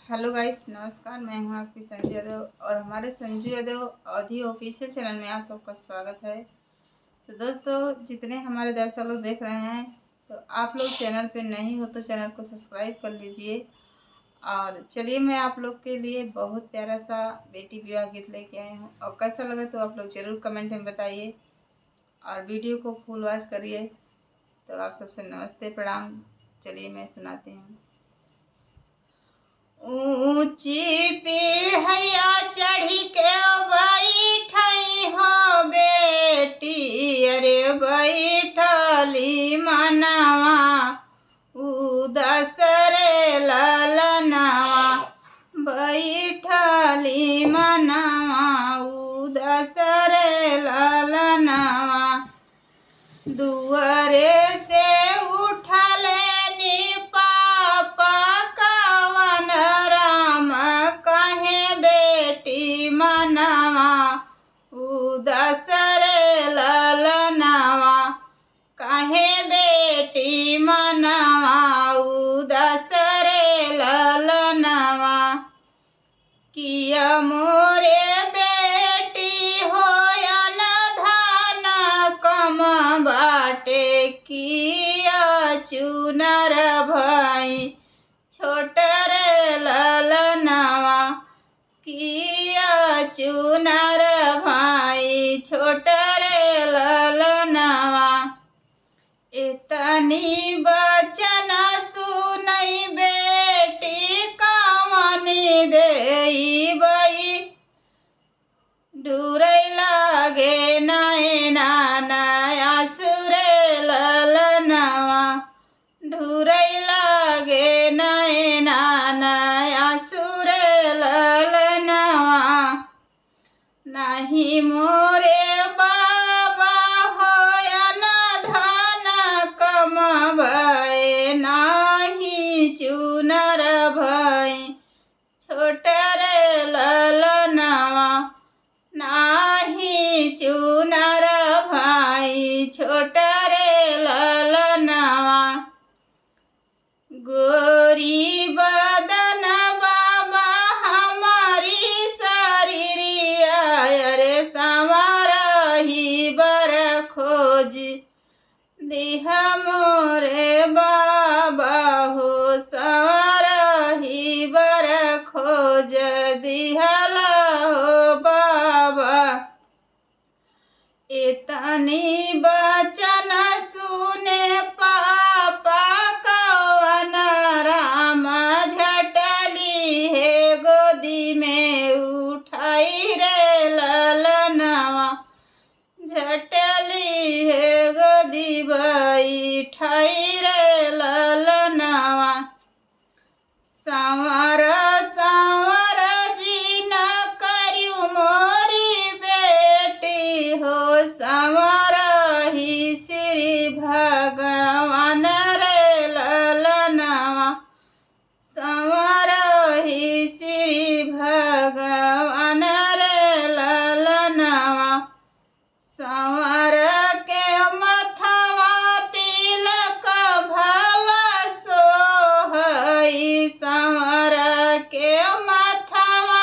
Hello guys, नमस्कार। मैं हूं आपकी संजू यादव और हमारे संजू यादव अवधी ऑफिशियल चैनल में आप सबका स्वागत है। तो दोस्तों, जितने हमारे दर्शक लोग देख रहे हैं, तो आप लोग चैनल पे नहीं हो तो चैनल को सब्सक्राइब कर लीजिए। और चलिए, मैं आप लोग के लिए बहुत प्यारा सा बेटी विवाह गीत लेके आई हूँ और कैसा लगा तो आप लोग ज़रूर कमेंट में बताइए और वीडियो को फुल वॉच करिए। तो आप सबसे नमस्ते, प्रणाम। चलिए मैं सुनाती हूँ। ऊंची पीढ़िया चढ़ी के बैठई हो बेटी, अरे बैठली मनवा उदसरे ललनवा, बैठली मनवा उदसरे ललनवा। दुआरे से उठले नी पापा कवन राम कहे बेटी मनवा उदसरे ललनवा, कहे बेटी मनवा उदसरे ललनवा। किया मोरे बेटी होयन धन कम बाटे, किया चुनर भाई छोटर ललनवा, किया चुनर भाई छोटर ललनवा। इतनी बचन सुनई बेटी कवनी देई बई, डूरै लागे नैना आसुरे ललनवा, डूरै लागे नैना आसुरे ललनवा। नहीं मोरे बाबा होयन धन कम भय, नाही चुनर भय छोटर ललनवा, नाही चुनर भाई छोटर ललनवा। गोरी बदन बाबा हमारी शरीरिया, अरे संवरही बर खोज दिह मोरे बाबा हो, संवरही बर खोज दिहला हो बाबा। इतनी बचन सुने पापा कवन राम, झटली है गोदी में उठाई रे ललनवा, झटली है गोदी बैठाई रे ललनवा। संवर संवर जी न करियो मोरी बेटी हो, संवर ही श्री भगवान रे ललनवा, संवर ही श्री भगवान रे ललनवा। संवर के मथवा तिलक भला सोहई, संवर के मथवा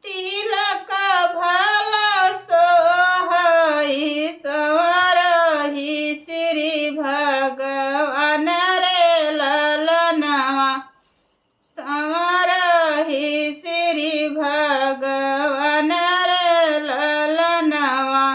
तिलक भला सोहई, संवर ही श्री भगवान रे ललनवा, संवर ही श्री भगवान रे ललनवा।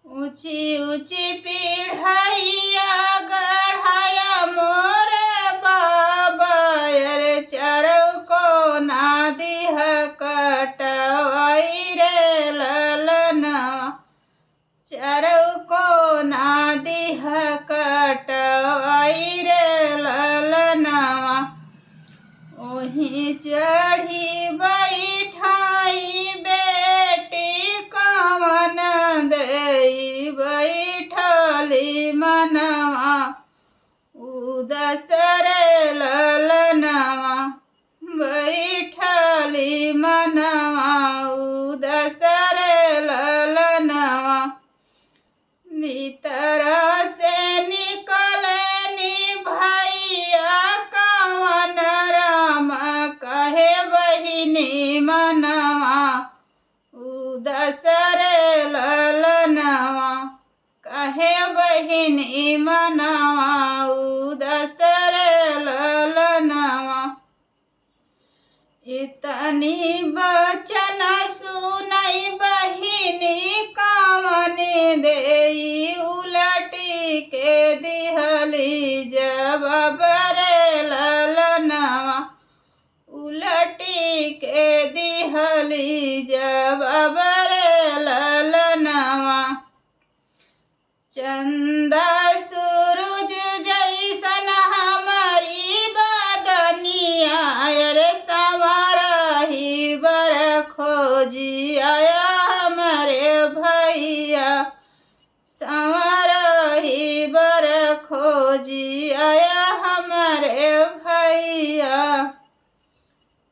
ऊंची ऊंची पीढ़िया गढ़ाया मोरे बाबा, अरे चरको ना दिह कटवाई रे ललनवा, चरको ना दिह कटवाई रे ललनवा। ओही चढ़ी बैठाई बेटी कवन देई बैठली मनवा उदसरे ललनवा, बैठली मनवा उदसरे ललनवा। भीतर से निकले नी भैया कवन राम बहिनी मनवा उदास रे ललनवा। इतनी बचन सुनई बहिनी कवनी देई उलटी के दिहली जवाब रे ललनवा। उलटी के दिहली जवाब रे ललनवा। चंदा सूरज जैसन हमारी बदनिया रे संवरही बर खोजी आया हमारे भैया। संवरही बर खोजी आया हमारे भैया।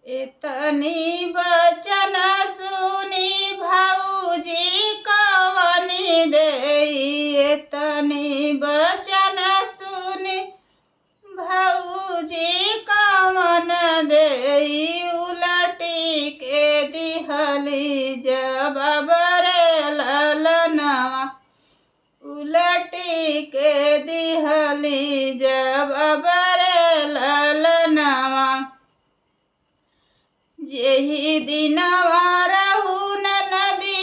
इतनी बचन सुनी भौजी कवनी देई। इतनी बचन सुनी भौजी कवन देई उलटी के दिहली जवाब रे ललनवा। उलटी के दिहली जवाब रे ललनवा। जेहि दिनवा रहू न नदी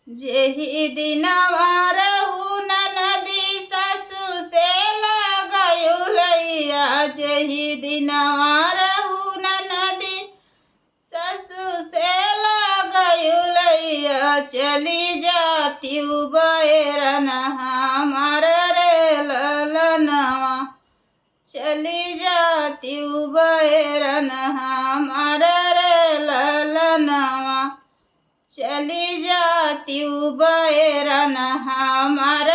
जेहि दिनवा रहू न नदी ससु से लगयुलैया। जेहि दिनवा रहू न नदी ससु से लगयुलैया। चली जाती बैरन हमार रे ललनवा। चली जाती बैरन हमार रे ललनवा। चली जाती बैरन हमार